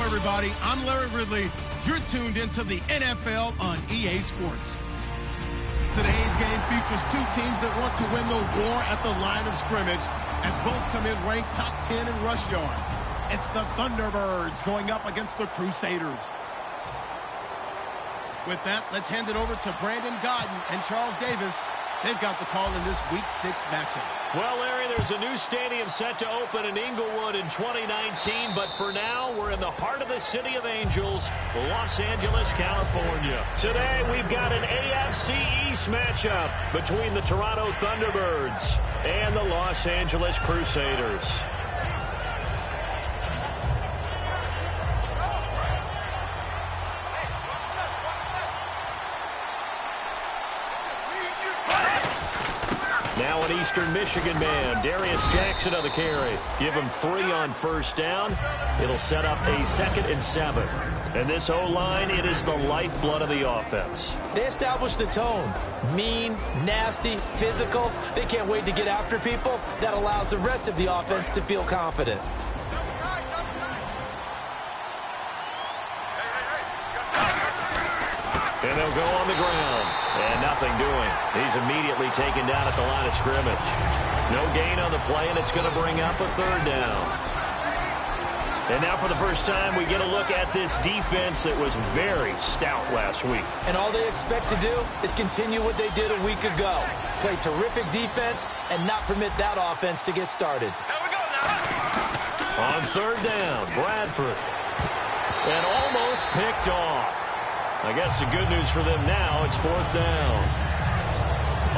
Everybody, I'm Larry Ridley. You're tuned into the NFL on EA Sports. Today's game features two teams that want to win the war at the line of scrimmage as both come in ranked top 10 in rush yards. It's the Thunderbirds going up against the Crusaders. With that, let's hand it over to Brandon Godden and Charles Davis. They've got the call in this Week 6 matchup. Well, Larry, there's a new stadium set to open in Inglewood in 2019, but for now, we're in the heart of the City of Angels, Los Angeles, California. Today, we've got an AFC East matchup between the Toronto Thunderbirds and the Los Angeles Crusaders. Now an Eastern Michigan man, Darius Jackson on the carry. Give him 3 on first down. It'll set up a 2nd and 7. And this O-line, it is the lifeblood of the offense. They establish the tone. Mean, nasty, physical. They can't wait to get after people. That allows the rest of the offense to feel confident. And they'll go on the ground. And nothing doing. He's immediately taken down at the line of scrimmage. No gain on the play, and it's going to bring up a 3rd down. And now for the first time, we get a look at this defense that was very stout last week. And all they expect to do is continue what they did a week ago. Play terrific defense and not permit that offense to get started. There we go now. On 3rd down, Bradford. And almost picked off. I guess the good news for them now, it's 4th down.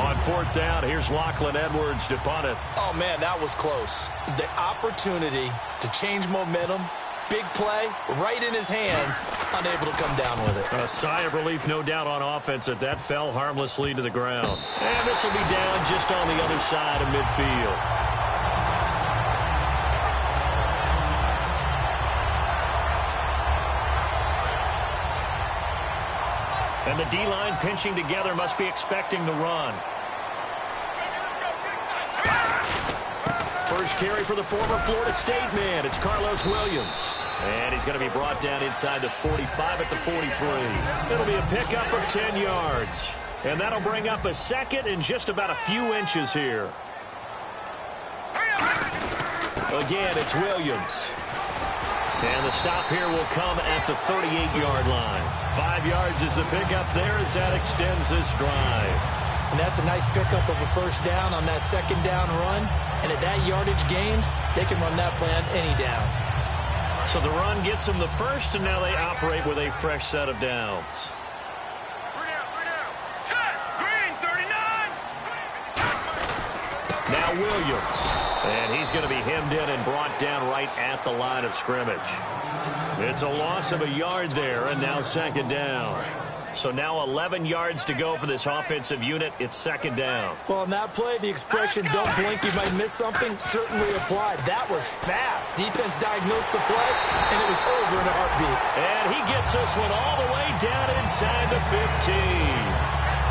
On 4th down, here's Lachlan Edwards to punt it. Oh, man, that was close. The opportunity to change momentum, big play, right in his hands, unable to come down with it. A sigh of relief, no doubt, on offense that fell harmlessly to the ground. And this will be down just on the other side of midfield. And the D-line pinching together must be expecting the run. First carry for the former Florida State man. It's Carlos Williams. And he's going to be brought down inside the 45 at the 43. It'll be a pickup of 10 yards. And that'll bring up a 2nd and just about a few inches here. Again, it's Williams. And the stop here will come at the 38-yard line. 5 yards is the pickup there as that extends this drive. And that's a nice pickup of a 1st down on that 2nd down run. And at that yardage gained, they can run that plan any down. So the run gets them the 1st, and now they operate with a fresh set of downs. 3 down. Set. Green, 39. Now Williams. And he's going to be hemmed in and brought down right at the line of scrimmage. It's a loss of a yard there, and now 2nd down. So now 11 yards to go for this offensive unit. It's 2nd down. Well, on that play, the expression, don't blink, you might miss something, certainly applied. That was fast. Defense diagnosed the play, and it was over in a heartbeat. And he gets this one all the way down inside the 15.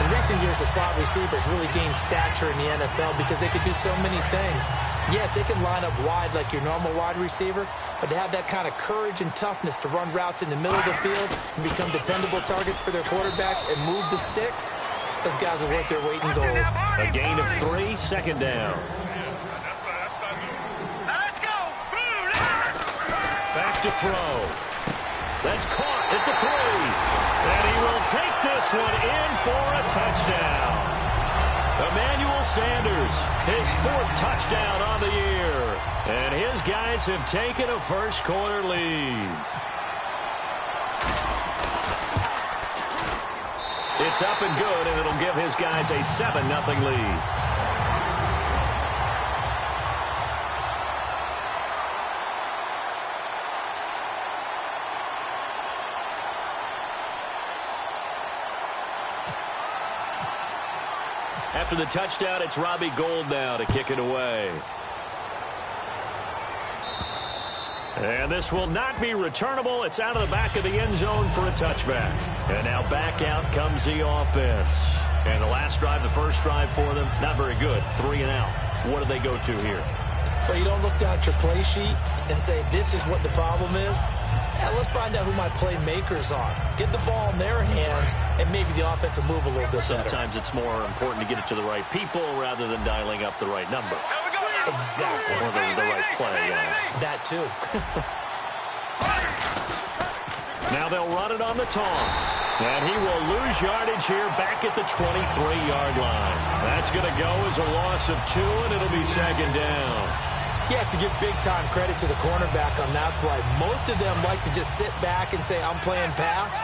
In recent years, the slot receivers really gained stature in the NFL because they could do so many things. Yes, they can line up wide like your normal wide receiver, but to have that kind of courage and toughness to run routes in the middle of the field and become dependable targets for their quarterbacks and move the sticks, those guys are worth their weight in gold. A gain of 3, 2nd down. Let's go. Back to throw. That's caught at the 3. And he will take this one in for a touchdown. Emmanuel Sanders, his 4th touchdown on the year. And his guys have taken a first-quarter lead. It's up and good, and it'll give his guys a 7-0 lead. After the touchdown, it's Robbie Gould now to kick it away. And this will not be returnable. It's out of the back of the end zone for a touchback. And now back out comes the offense. And the last drive, the first drive for them, not very good. 3 and out. What do they go to here? Well, you don't look down at your play sheet and say, this is what the problem is. Yeah, let's find out who my playmakers are. Get the ball in their hands, and maybe the offense will move a little bit better. Sometimes it's more important to get it to the right people rather than dialing up the right number. Exactly. Or the right play. That too. Now they'll run it on the toss. And he will lose yardage here back at the 23-yard line. That's going to go as a loss of 2, and it'll be second down. You have to give big-time credit to the cornerback on that play. Most of them like to just sit back and say, I'm playing pass.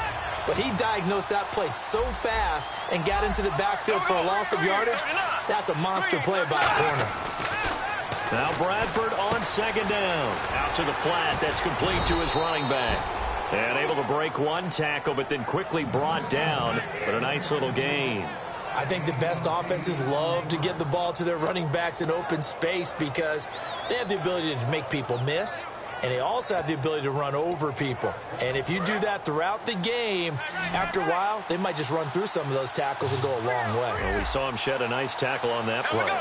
But he diagnosed that play so fast and got into the backfield for a loss of yardage. That's a monster play by a corner. Now Bradford on second down. Out to the flat. That's complete to his running back. And able to break one tackle, but then quickly brought down. But a nice little gain. I think the best offenses love to get the ball to their running backs in open space because they have the ability to make people miss, and they also have the ability to run over people. And if you do that throughout the game, after a while, they might just run through some of those tackles and go a long way. Well, we saw him shed a nice tackle on that play.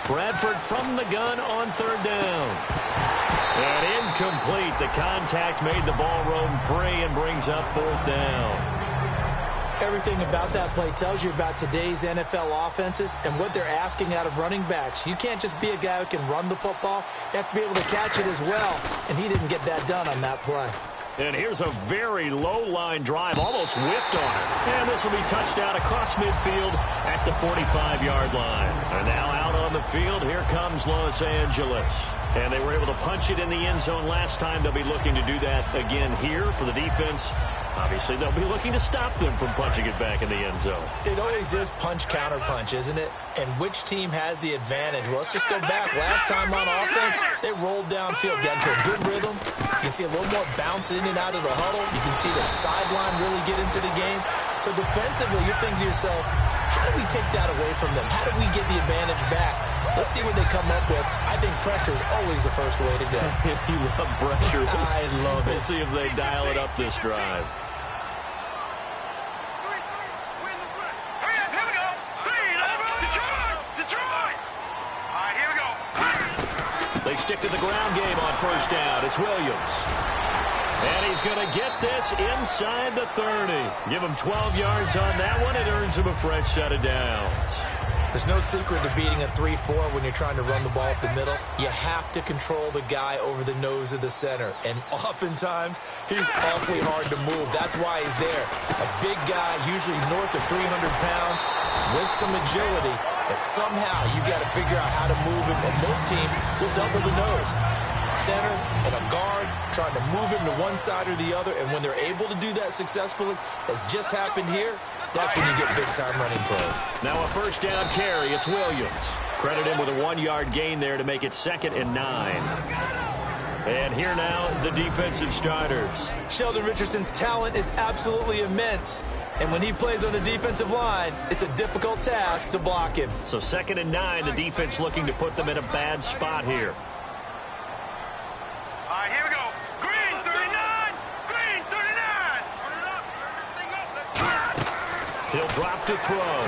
Bradford from the gun on third down. And incomplete. The contact made the ball roam free and brings up fourth down. Everything about that play tells you about today's NFL offenses and what they're asking out of running backs. You can't just be a guy who can run the football. You have to be able to catch it as well. And he didn't get that done on that play. And here's a very low-line drive, almost whiffed on it. And this will be touchdown across midfield at the 45-yard line. And now out on the field, here comes Los Angeles. And they were able to punch it in the end zone last time. They'll be looking to do that again here for the defense. Obviously, they'll be looking to stop them from punching it back in the end zone. It always is punch-counter-punch, isn't it? And which team has the advantage? Well, let's just go back. Last time on offense, they rolled downfield, got into a good rhythm. You can see a little more bounce in and out of the huddle. You can see the sideline really get into the game. So defensively, you're thinking to yourself, how do we take that away from them? How do we get the advantage back? Let's see what they come up with. I think pressure is always the first way to go. You love pressure. I love it. We'll see if they dial it up this drive. They stick to the ground game on first down. It's Williams. And he's going to get this inside the 30. Give him 12 yards on that one. It earns him a fresh set of downs. There's no secret to beating a 3-4 when you're trying to run the ball up the middle. You have to control the guy over the nose of the center. And oftentimes, he's awfully hard to move. That's why he's there. A big guy, usually north of 300 pounds, with some agility. But somehow, you got to figure out how to move him. And most teams will double the nose. Center and a guard trying to move him to one side or the other. And when they're able to do that successfully, as just happened here, that's when you get big-time running plays. Now a first down carry. It's Williams. Credit him with a 1-yard gain there to make it 2nd and 9. And here now, the defensive starters. Sheldon Richardson's talent is absolutely immense. And when he plays on the defensive line, it's a difficult task to block him. So 2nd and 9, the defense looking to put them in a bad spot here. All right, here we go. Green 39. Green 39. He'll drop to throw.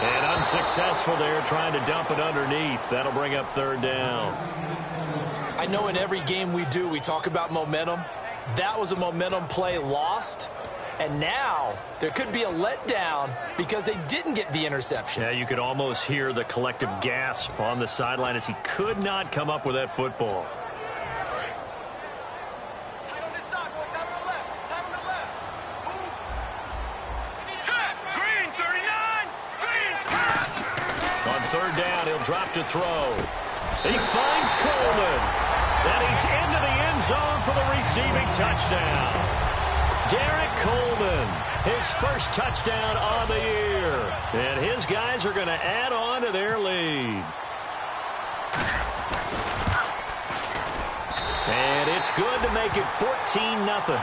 And unsuccessful there, trying to dump it underneath. That'll bring up 3rd down. I know in every game we do, we talk about momentum. That was a momentum play lost. And now there could be a letdown because they didn't get the interception. Yeah, you could almost hear the collective gasp on the sideline as he could not come up with that football. Green 39. Green. On 3rd down, he'll drop to throw. He finds Coleman. And he's into the end zone for the receiving touchdown. Derek Coleman, his first touchdown on the year. And his guys are going to add on to their lead. And it's good to make it 14-0.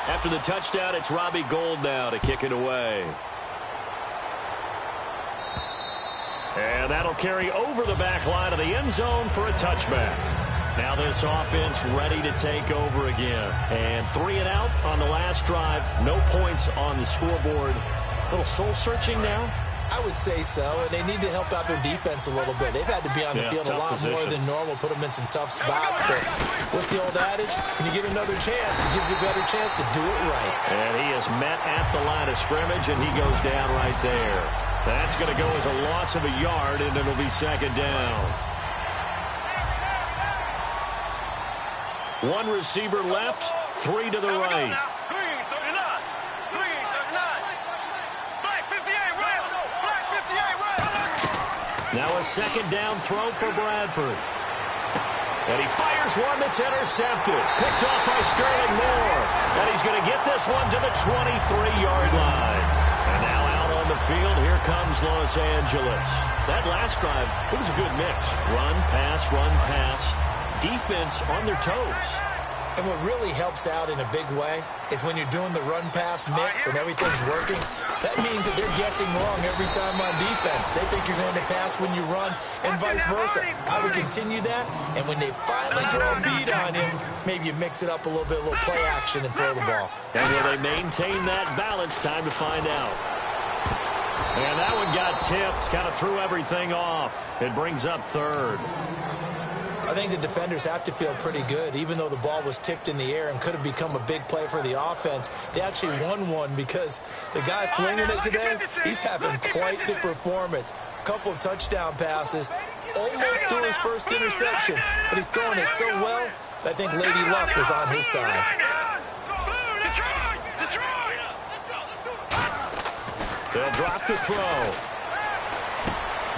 After the touchdown, it's Robbie Gould now to kick it away. And that'll carry over the back line of the end zone for a touchback. Now this offense ready to take over again. And 3 and out on the last drive. No points on the scoreboard. A little soul-searching now? I would say so, and they need to help out their defense a little bit. They've had to be on the field a lot more than normal, put them in some tough spots. But what's the old adage? When you get another chance, it gives you a better chance to do it right. And he is met at the line of scrimmage, and he goes down right there. That's going to go as a loss of a yard, and it'll be second down. One receiver left, 3 to the right. Now a second down throw for Bradford. And he fires one that's intercepted. Picked off by Sterling Moore. And he's going to get this one to the 23-yard line. And now out on the field, here comes Los Angeles. That last drive, it was a good mix. Run, pass, defense on their toes. And what really helps out in a big way is when you're doing the run-pass mix and everything's working, that means that they're guessing wrong every time on defense. They think you're going to pass when you run and vice versa. I would continue that, and when they finally draw a beat on him, maybe you mix it up a little bit, a little play action and throw the ball. And will they maintain that balance? Time to find out. And that one got tipped, kind of threw everything off. It brings up third. I think the defenders have to feel pretty good. Even though the ball was tipped in the air and could have become a big play for the offense, they actually won one because the guy flinging it today, he's having quite the performance. A couple of touchdown passes, almost threw his first interception, but he's throwing it so well that I think Lady Luck was on his side. They'll drop the throw.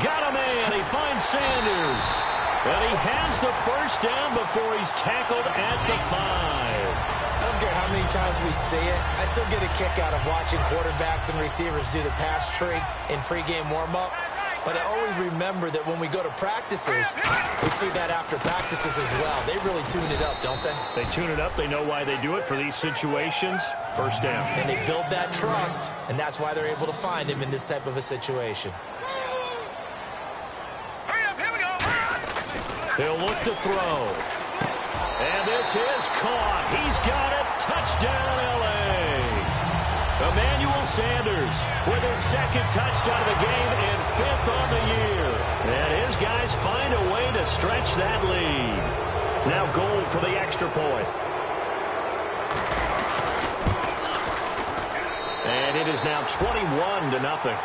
Got a man. He finds Sanders. And he has the first down before he's tackled at the 5. I don't care how many times we see it. I still get a kick out of watching quarterbacks and receivers do the pass tree in pregame warm-up. But I always remember that when we go to practices, we see that after practices as well. They really tune it up, don't they? They tune it up. They know why they do it for these situations. First down. And they build that trust, and that's why they're able to find him in this type of a situation. They'll look to throw. And this is caught. He's got it. Touchdown, L.A. Emmanuel Sanders with his second touchdown of the game and 5th on the year. And his guys find a way to stretch that lead. Now goal for the extra point. And it is now 21-0.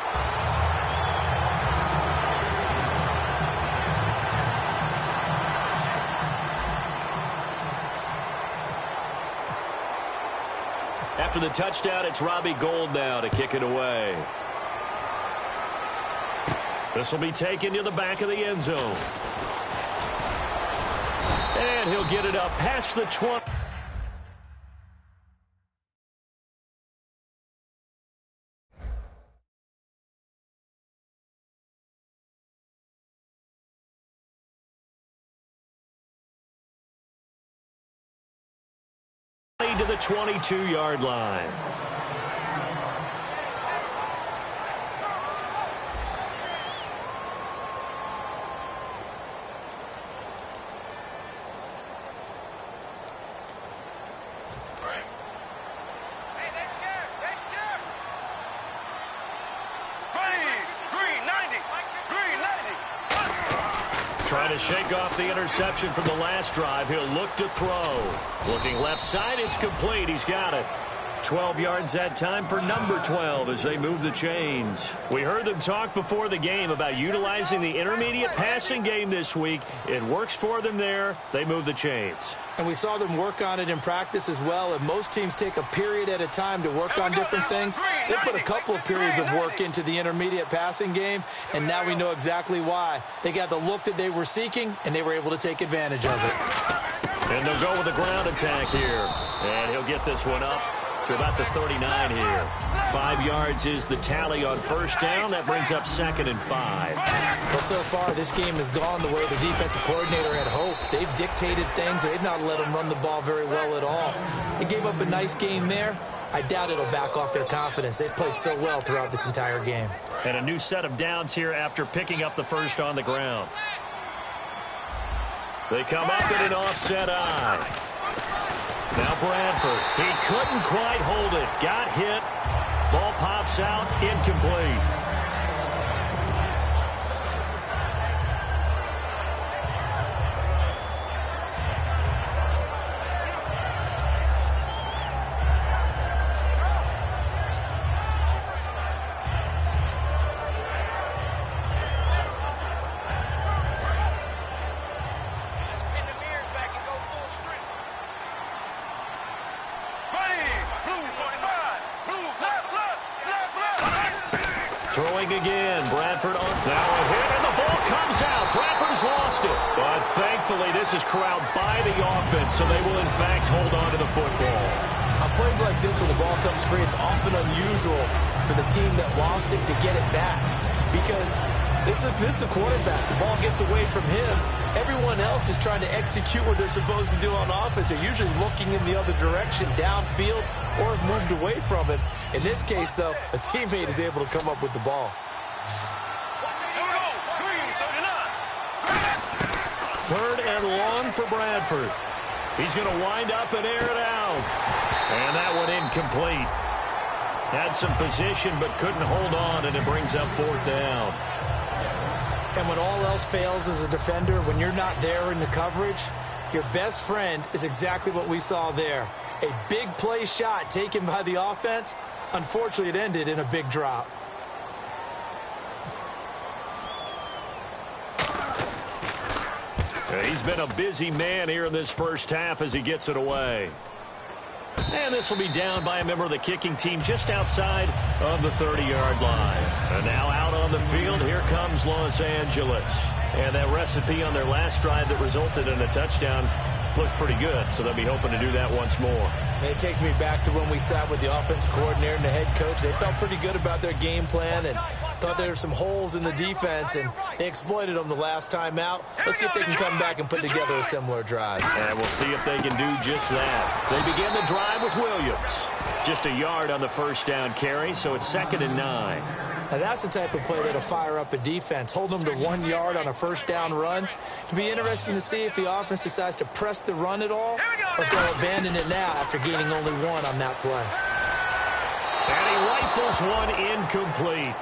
After the touchdown, it's Robbie Gould now to kick it away. This will be taken to the back of the end zone. And he'll get it up past the 20. To the 22-yard line. Hey, they're scared. They're scared. Green 90. Green 90. Trying to shake off the interception from the last drive. He'll look to throw. Looking left side, it's complete. He's got it. 12 yards that time for number 12 as they move the chains. We heard them talk before the game about utilizing the intermediate passing game this week. It works for them there. They move the chains. And we saw them work on it in practice as well. And most teams take a period at a time to work on different things. They put a couple of periods of work into the intermediate passing game, and now we know exactly why. They got the look that they were seeking, and they were able to take advantage of it. And they'll go with the ground attack here. And he'll get this one up to about the 39 here. 5 yards is the tally on first down. That brings up 2nd and 5. Well, so far, this game has gone the way the defensive coordinator had hoped. They've dictated things. They've not let them run the ball very well at all. They gave up a nice game there, I doubt it'll back off their confidence. They've played so well throughout this entire game. And a new set of downs here after picking up the first on the ground. They come up in an offset eye. Now Bradford. He couldn't quite hold it. Got hit. Ball pops out. Incomplete. Throwing again. Bradford on. Now a hit, and the ball comes out. Bradford has lost it. But thankfully, this is corralled by the offense, so they will, in fact, hold on to the football. On plays like this, when the ball comes free, it's often unusual for the team that lost it to get it back. Because this is the quarterback. The ball gets away from him. Everyone else is trying to execute what they're supposed to do on offense. They're usually looking in the other direction, downfield, or have moved away from him. In this case, though, a teammate is able to come up with the ball. Third and long for Bradford. He's going to wind up and air it out. And that one incomplete. Had some position but couldn't hold on, and it brings up fourth down. And when all else fails as a defender, when you're not there in the coverage, your best friend is exactly what we saw there. A big play shot taken by the offense. Unfortunately, it ended in a big drop. He's been a busy man here in this first half as he gets it away. And this will be down by a member of the kicking team just outside of the 30-yard line. And now out on the field, here comes Los Angeles. And that recipe on their last drive that resulted in a touchdown looked pretty good, so they'll be hoping to do that once more. And it takes me back to when we sat with the offensive coordinator and the head coach. They felt pretty good about their game plan and thought there were some holes in the defense, and they exploited them the last time out. Let's see if they can come back and put together a similar drive. And we'll see if they can do just that. They begin the drive with Williams. Just a yard on the first down carry, so it's 2nd and 9. Now that's the type of play that'll fire up a defense. Hold them to 1 yard on a first down run. It'll be interesting to see if the offense decides to press the run at all, or if they'll abandon it now after gaining only 1 on that play. And he rifles one incomplete.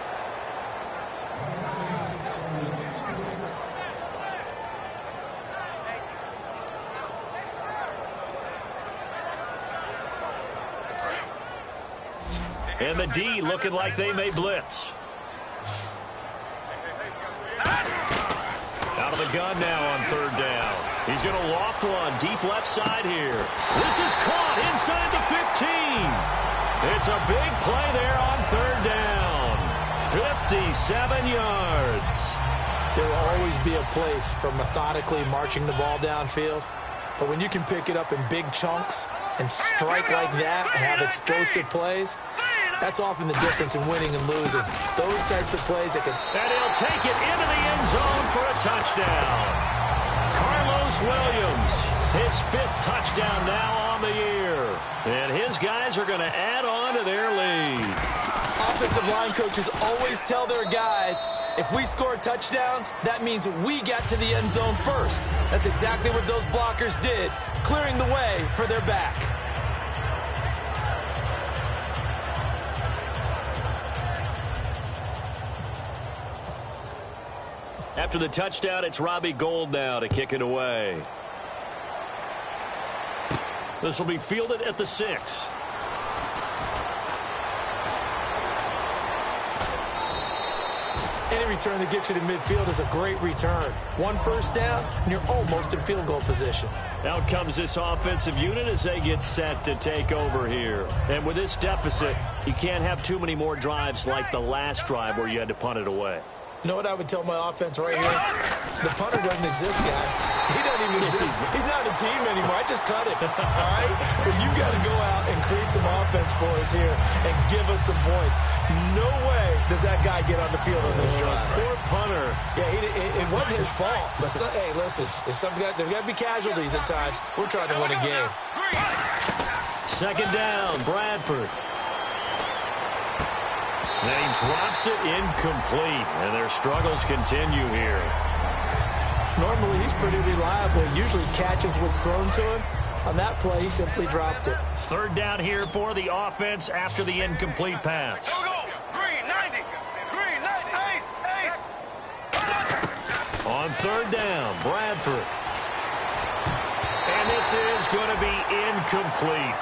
And the D looking like they may blitz. Out of the gun now on 3rd down. He's going to loft one deep left side here. This is caught inside the 15. It's a big play there on 3rd down. 57 yards. There will always be a place for methodically marching the ball downfield. But when you can pick it up in big chunks and strike like that and have explosive plays, that's often the difference in winning and losing. Those types of plays that can... And he'll take it into the end zone for a touchdown. Carlos Williams, his 5th touchdown now on the year. And his guys are going to add on to their lead. Offensive line coaches always tell their guys, if we score touchdowns, that means we got to the end zone first. That's exactly what those blockers did, clearing the way for their back. After the touchdown, it's Robbie Gould now to kick it away. This will be fielded at the 6. Any return that gets you to midfield is a great return. 1 first down, and you're almost in field goal position. Out comes this offensive unit as they get set to take over here. And with this deficit, you can't have too many more drives like the last drive where you had to punt it away. You know what I would tell my offense right here? The punter doesn't exist, guys. He doesn't even exist. He's not a team anymore. I just cut him. All right? So you got to go out and create some offense for us here and give us some points. No way does that guy get on the field on this drive. Poor punter. Yeah, it wasn't his fault. But hey, listen, there's got to be casualties at times. We're trying to win a game. Second down, Bradford. And he drops it incomplete, and their struggles continue here. Normally, he's pretty reliable. Usually catches what's thrown to him. On that play, he simply dropped it. Third down here for the offense after the incomplete pass. Here we go. Green 90. Green 90. Ace. On third down, Bradford. And this is going to be incomplete.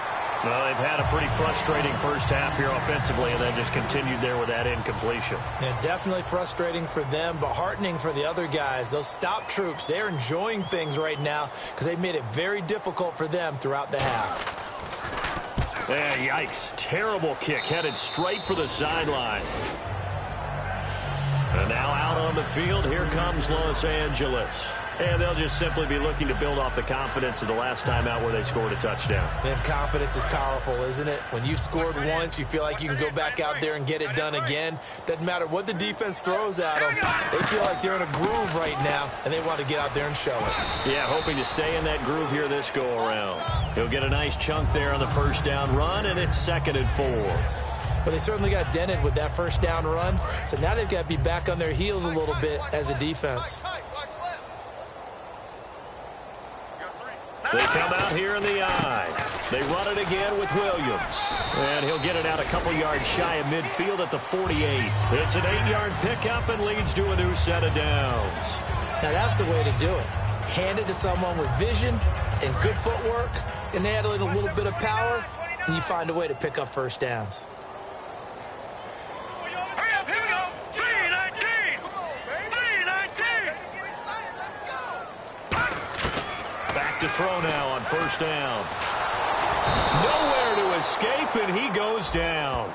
Well, they've had a pretty frustrating first half here offensively and then just continued there with that incompletion. Yeah, definitely frustrating for them, but heartening for the other guys. Those stop troops, they're enjoying things right now because they made it very difficult for them throughout the half. Yeah, yikes. Terrible kick headed straight for the sideline. And now out on the field, here comes Los Angeles. And they'll just simply be looking to build off the confidence of the last time out where they scored a touchdown. And confidence is powerful, isn't it? When you've scored once, you feel like you can go back out there and get it done again. Doesn't matter what the defense throws at them. They feel like they're in a groove right now, and they want to get out there and show it. Yeah, hoping to stay in that groove here this go-around. He'll get a nice chunk there on the first down run, and it's 2nd and 4. But they certainly got dented with that first down run, so now they've got to be back on their heels a little bit as a defense. They come out here in the eye. They run it again with Williams. And he'll get it out a couple yards shy of midfield at the 48. It's an 8-yard pickup and leads to a new set of downs. Now that's the way to do it. Hand it to someone with vision and good footwork, and add a little bit of power, and you find a way to pick up first downs. To throw now on first down. Nowhere to escape, and he goes down.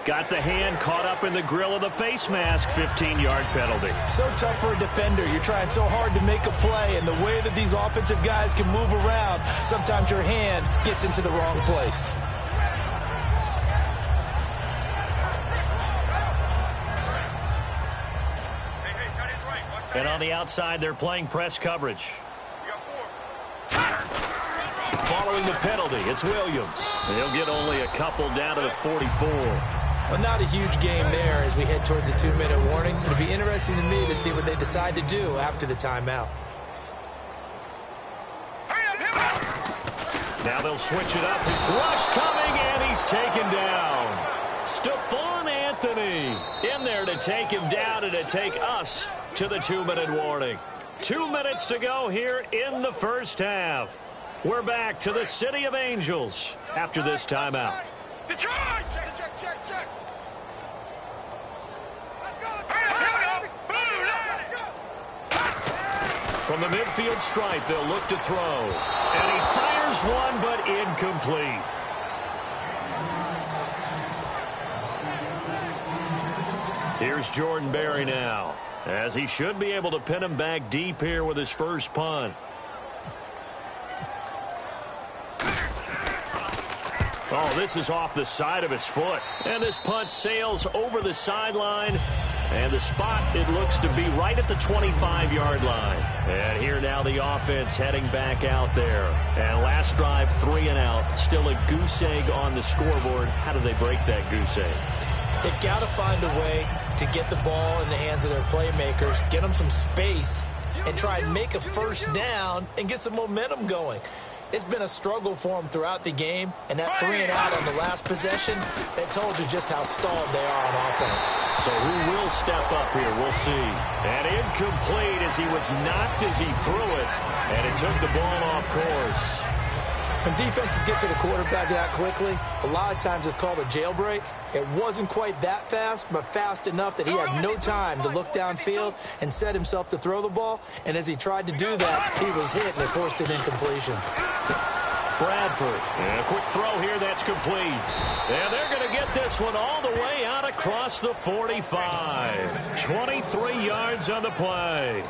Got the hand caught up in the grill of the face mask. 15-yard penalty. So tough for a defender. You're trying so hard to make a play, and the way that these offensive guys can move around, sometimes your hand gets into the wrong place. And on the outside, they're playing press coverage. Following the penalty, it's Williams. He'll get only a couple down to the 44. Well, not a huge game there as we head towards the 2-minute warning. It'll be interesting to me to see what they decide to do after the timeout. Now they'll switch it up. Rush coming, and he's taken down. Stephon Anthony in there to take him down and to take us to the 2-minute warning. 2 minutes to go here in the first half. We're back to the City of Angels after this timeout. Detroit! Check. Let's go. From the midfield stripe, they'll look to throw. And he fires one, but incomplete. Here's Jordan Berry now, as he should be able to pin him back deep here with his first punt. Oh, this is off the side of his foot. And this punt sails over the sideline. And the spot, it looks to be right at the 25-yard line. And here now the offense heading back out there. And last drive, 3 and out. Still a goose egg on the scoreboard. How do they break that goose egg? They've got to find a way to get the ball in the hands of their playmakers, get them some space, and try and make a first down and get some momentum going. It's been a struggle for them throughout the game, and that 3 and out on the last possession, that told you just how stalled they are on offense. So who will step up here? We'll see. And incomplete as he was knocked as he threw it, and it took the ball off course. When defenses get to the quarterback that quickly, a lot of times it's called a jailbreak. It wasn't quite that fast, but fast enough that he had no time to look downfield and set himself to throw the ball. And as he tried to do that, he was hit and it forced an incompletion. Bradford, and a quick throw here that's complete. And they're going to get this one all the way out across the 45. 23 yards on the play.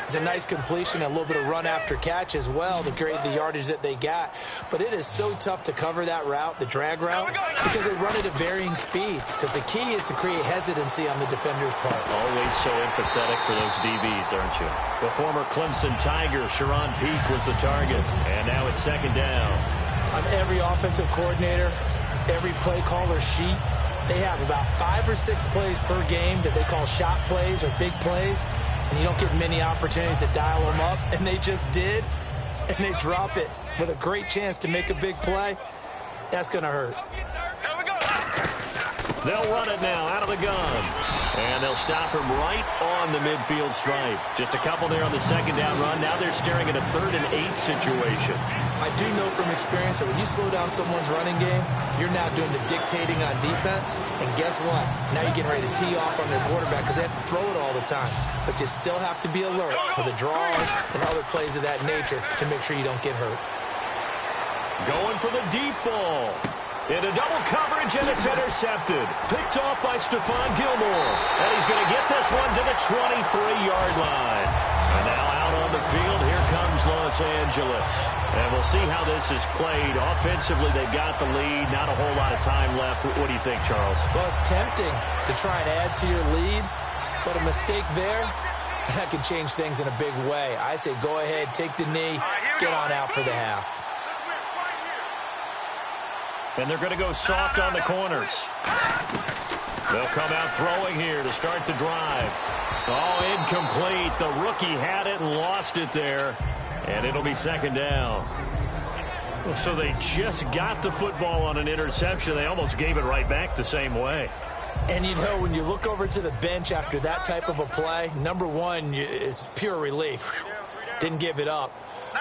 It's a nice completion and a little bit of run after catch as well to create the yardage that they got. But it is so tough to cover that route, the drag route, because they run it at varying speeds. Because the key is to create hesitancy on the defender's part. Always so empathetic for those DBs, aren't you? The former Clemson Tiger, Sharon Peak, was the target. And now it's second down. On every offensive coordinator, every play caller sheet, they have about 5 or 6 plays per game that they call shot plays or big plays, and you don't get many opportunities to dial them up, and they just did, and they drop it with a great chance to make a big play. That's going to hurt. They'll run it now out of the gun. And they'll stop him right on the midfield stripe. Just a couple there on the second down run. Now they're staring at a 3rd and 8 situation. I do know from experience that when you slow down someone's running game, you're now doing the dictating on defense. And guess what? Now you're getting ready to tee off on their quarterback because they have to throw it all the time. But you still have to be alert for the draws and other plays of that nature to make sure you don't get hurt. Going for the deep ball. Into double coverage, and it's intercepted. Picked off by Stephon Gilmore. And he's going to get this one to the 23-yard line. And now out on the field, here comes Los Angeles. And we'll see how this is played. Offensively, they've got the lead. Not a whole lot of time left. What do you think, Charles? Well, it's tempting to try and add to your lead. But a mistake there, that could change things in a big way. I say go ahead, take the knee, get on out for the half. And they're going to go soft on the corners. They'll come out throwing here to start the drive. Oh, incomplete. The rookie had it and lost it there. And it'll be second down. So they just got the football on an interception. They almost gave it right back the same way. And, you know, when you look over to the bench after that type of a play, number one is pure relief. Didn't give it up.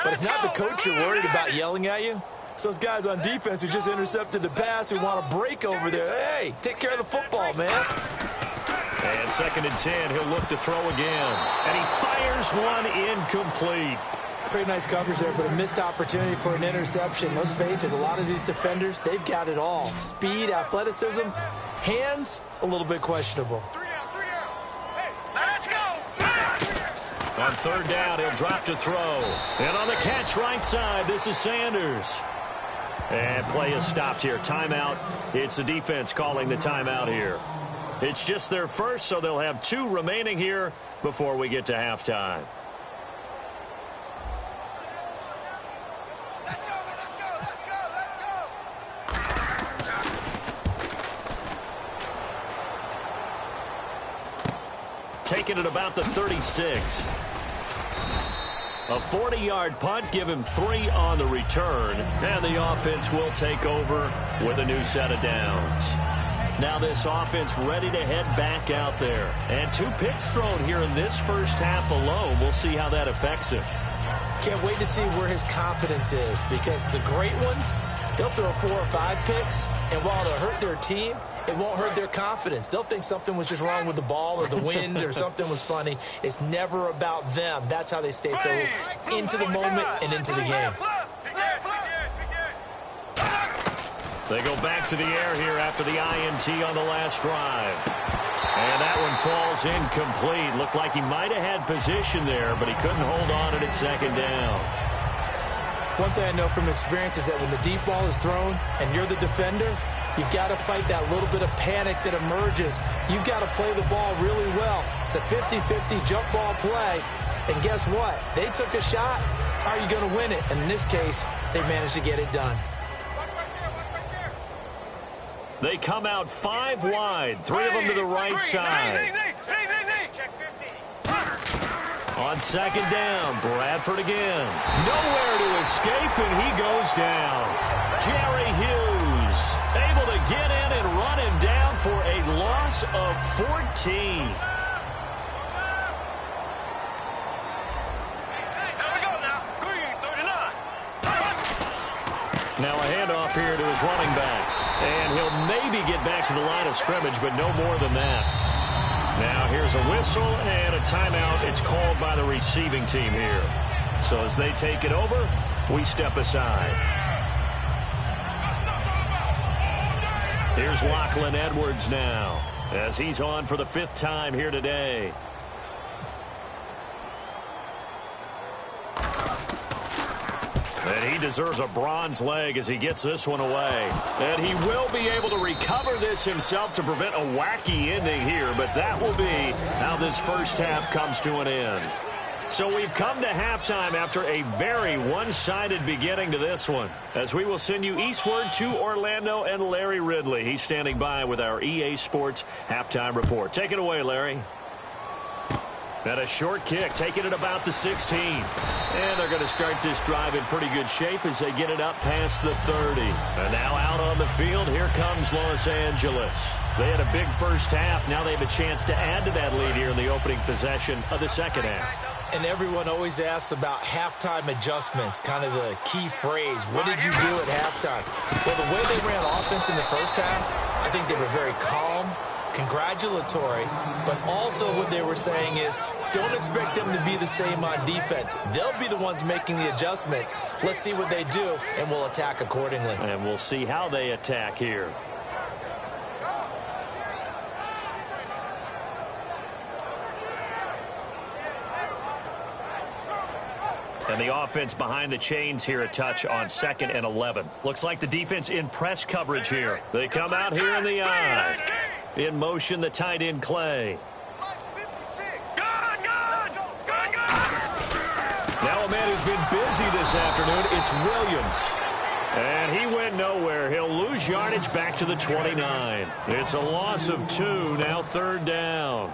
But it's not the coach you're worried about yelling at you. It's those guys on defense who just intercepted the pass who want to break over there. Hey, take care of the football, man. And 2nd and 10, he'll look to throw again. And he fires one incomplete. Pretty nice coverage there, but a missed opportunity for an interception. Let's face it, a lot of these defenders, they've got it all. Speed, athleticism, hands, a little bit questionable. On 3rd down, he'll drop to throw. And on the catch right side, this is Sanders. And play is stopped here. Timeout. It's the defense calling the timeout here. It's just their first, so they'll have 2 remaining here before we get to halftime. Taking it about the 36. A 40-yard punt, give him 3 on the return, and the offense will take over with a new set of downs. Now this offense ready to head back out there. And 2 picks thrown here in this first half alone. We'll see how that affects him. Can't wait to see where his confidence is, because the great ones, they'll throw 4 or 5 picks, and while it'll hurt their team, it won't hurt their confidence. They'll think something was just wrong with the ball or the wind or something was funny. It's never about them. That's how they stay so into the moment and into the game. They go back to the air here after the INT on the last drive. And that one falls incomplete. Looked like he might have had position there, but he couldn't hold on at it 2nd down. One thing I know from experience is that when the deep ball is thrown and you're the defender, you've got to fight that little bit of panic that emerges. You've got to play the ball really well. It's a 50-50 jump ball play. And guess what? They took a shot. How are you going to win it? And in this case, they managed to get it done. They come out 5 wide, 3 of them to the right side. On 2nd down, Bradford again. Nowhere to escape, and he goes down. Jerry Hughes able to get in and run him down for a loss of 14. Now a handoff here to his running back. And he'll maybe get back to the line of scrimmage, but no more than that. Now here's a whistle and a timeout. It's called by the receiving team here. So as they take it over, we step aside. Here's Lachlan Edwards now, as he's on for the 5th time here today. And he deserves a bronze leg as he gets this one away. And he will be able to recover this himself to prevent a wacky ending here, but that will be how this first half comes to an end. So we've come to halftime after a very one-sided beginning to this one, as we will send you eastward to Orlando and Larry Ridley. He's standing by with our EA Sports halftime report. Take it away, Larry. And a short kick, taking it about the 16. And they're going to start this drive in pretty good shape as they get it up past the 30. And now out on the field, here comes Los Angeles. They had a big first half. Now they have a chance to add to that lead here in the opening possession of the second half. And everyone always asks about halftime adjustments, kind of the key phrase. What did you do at halftime? Well, the way they ran offense in the first half, I think they were very calm, congratulatory, but also what they were saying is don't expect them to be the same on defense. They'll be the ones making the adjustments. Let's see what they do, and we'll attack accordingly. And we'll see how they attack here. And the offense behind the chains here a touch on 2nd and 11. Looks like the defense in press coverage here. They come out here in the eye. In motion, the tight end, Clay. Now a man who's been busy this afternoon, it's Williams. And he went nowhere. He'll lose yardage back to the 29. It's a loss of 2, now 3rd down.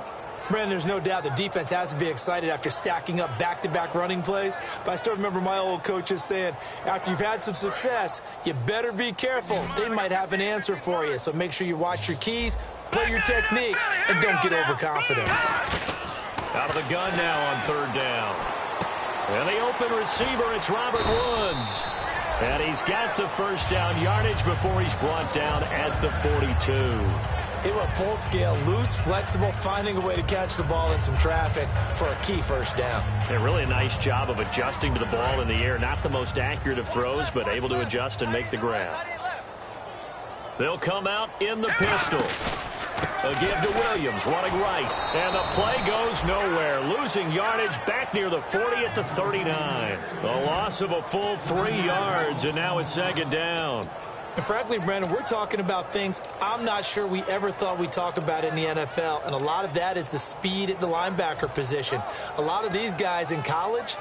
Brandon, there's no doubt the defense has to be excited after stacking up back-to-back running plays. But I still remember my old coaches saying, after you've had some success, you better be careful. They might have an answer for you. So make sure you watch your keys, play your techniques, and don't get overconfident. Out of the gun now on 3rd down. And the open receiver, it's Robert Woods. And he's got the first down yardage before he's brought down at the 42. It went full scale, loose, flexible, finding a way to catch the ball in some traffic for a key first down. Yeah, really a nice job of adjusting to the ball in the air. Not the most accurate of throws, but able to adjust and make the grab. They'll come out in the pistol. A give to Williams, running right. And the play goes nowhere. Losing yardage back near the 40 at the 39. A loss of a full 3 yards, and now it's 2nd down. And frankly, Brandon, we're talking about things I'm not sure we ever thought we'd talk about in the NFL. And a lot of that is the speed at the linebacker position. A lot of these guys in college,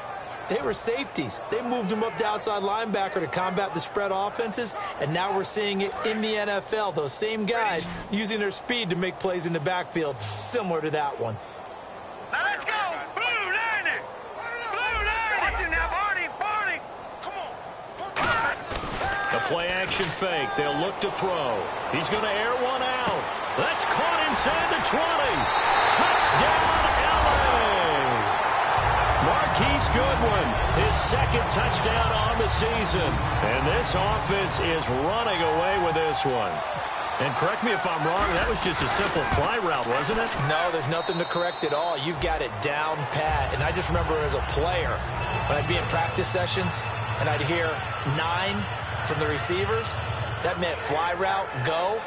they were safeties. They moved them up to outside linebacker to combat the spread offenses. And now we're seeing it in the NFL. Those same guys using their speed to make plays in the backfield, similar to that one. Now let's go. Blue Lightning. Blue Lightning. Watch it now, Barney. Barney. Come on. The play-action fake. They'll look to throw. He's going to air one out. That's caught inside the 20. Touchdown, LA. Marquise Goodwin, his 2nd touchdown on the season. And this offense is running away with this one. And correct me if I'm wrong, that was just a simple fly route, wasn't it? No, there's nothing to correct at all. You've got it down pat. And I just remember as a player, when I'd be in practice sessions and I'd hear 9 from the receivers, that meant fly route, go,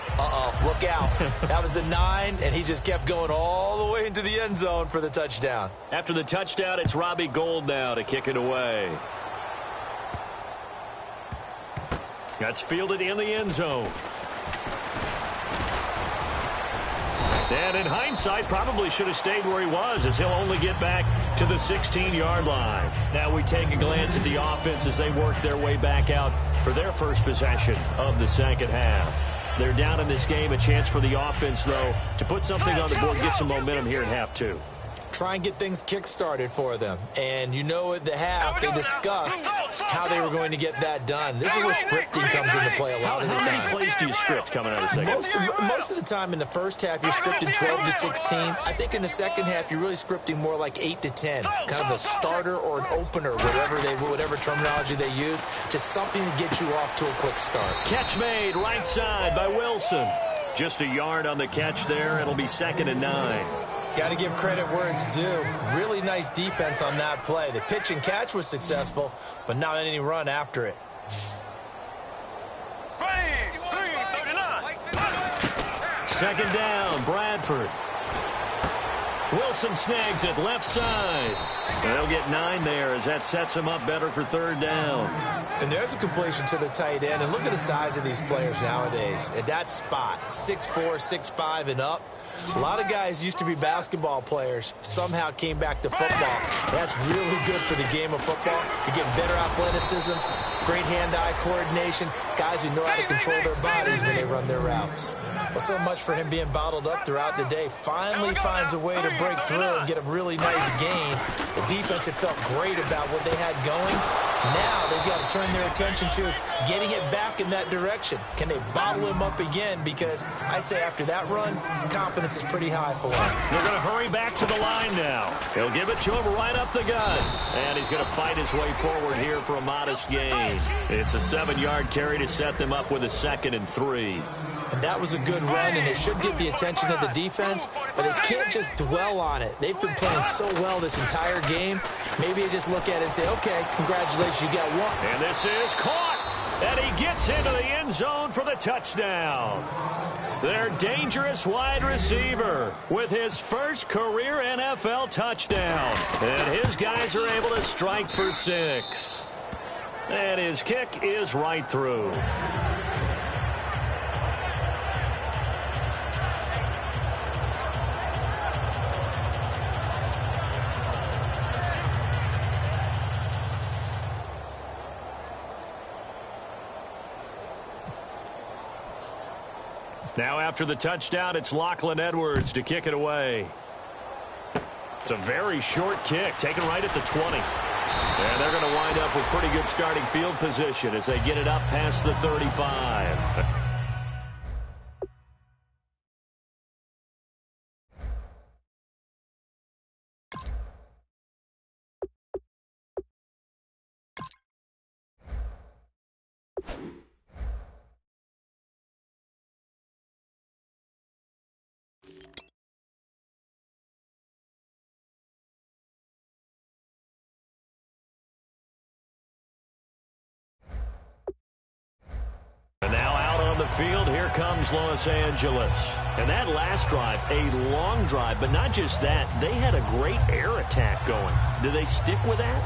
look out. That was the 9, and he just kept going all the way into the end zone for the touchdown. After the touchdown, it's Robbie Gould now to kick it away. That's fielded in the end zone. And in hindsight, probably should have stayed where he was, as he'll only get back to the 16-yard line. Now we take a glance at the offense as they work their way back out for their first possession of the second half. They're down in this game. A chance for the offense, though, to put something on the board, get some momentum here in half 2. Try and get things kick-started for them. And you know at the half, they discussed how they were going to get that done. This is where scripting comes into play a lot of the time. How many plays do you script coming out of the second? Most of the time in the first half, you're scripting 12 to 16. I think in the second half, you're really scripting more like 8 to 10. Kind of a starter or an opener, whatever terminology they use. Just something to get you off to a quick start. Catch made right side by Wilson. Just a yard on the catch there. It'll be 2nd and 9. Got to give credit where it's due. Really nice defense on that play. The pitch and catch was successful, but not any run after it. Green, 39. 2nd down, Bradford. Wilson snags it left side. They'll get 9 there as that sets him up better for 3rd down. And there's a completion to the tight end. And look at the size of these players nowadays. At that spot, 6'4", 6'5", and up. A lot of guys used to be basketball players, somehow came back to football. That's really good for the game of football. You're getting better athleticism, great hand-eye coordination, guys who know how to control their bodies when they run their routes. Well, so much for him being bottled up throughout the day. Finally finds a way to break through and get a really nice gain. The defense had felt great about what they had going. Now they've got to turn their attention to getting it back in that direction. Can they bottle him up again? Because I'd say after that run, confidence is pretty high for him. They're going to hurry back to the line now. He'll give it to him right up the gut. And he's going to fight his way forward here for a modest gain. It's a 7-yard carry to set them up with a 2nd and 3. And that was a good run, and it should get the attention of the defense, but they can't just dwell on it. They've been playing so well this entire game. Maybe they just look at it and say, okay, congratulations, you got one. And this is caught, and he gets into the end zone for the touchdown. Their dangerous wide receiver with his first career NFL touchdown. And his guys are able to strike for 6. And his kick is right through. Now after the touchdown, it's Lachlan Edwards to kick it away. It's a very short kick, taken right at the 20. And they're going to wind up with pretty good starting field position as they get it up past the 35. And now out on the field, here comes Los Angeles. And that last drive, a long drive, but not just that, they had a great air attack going. Do they stick with that?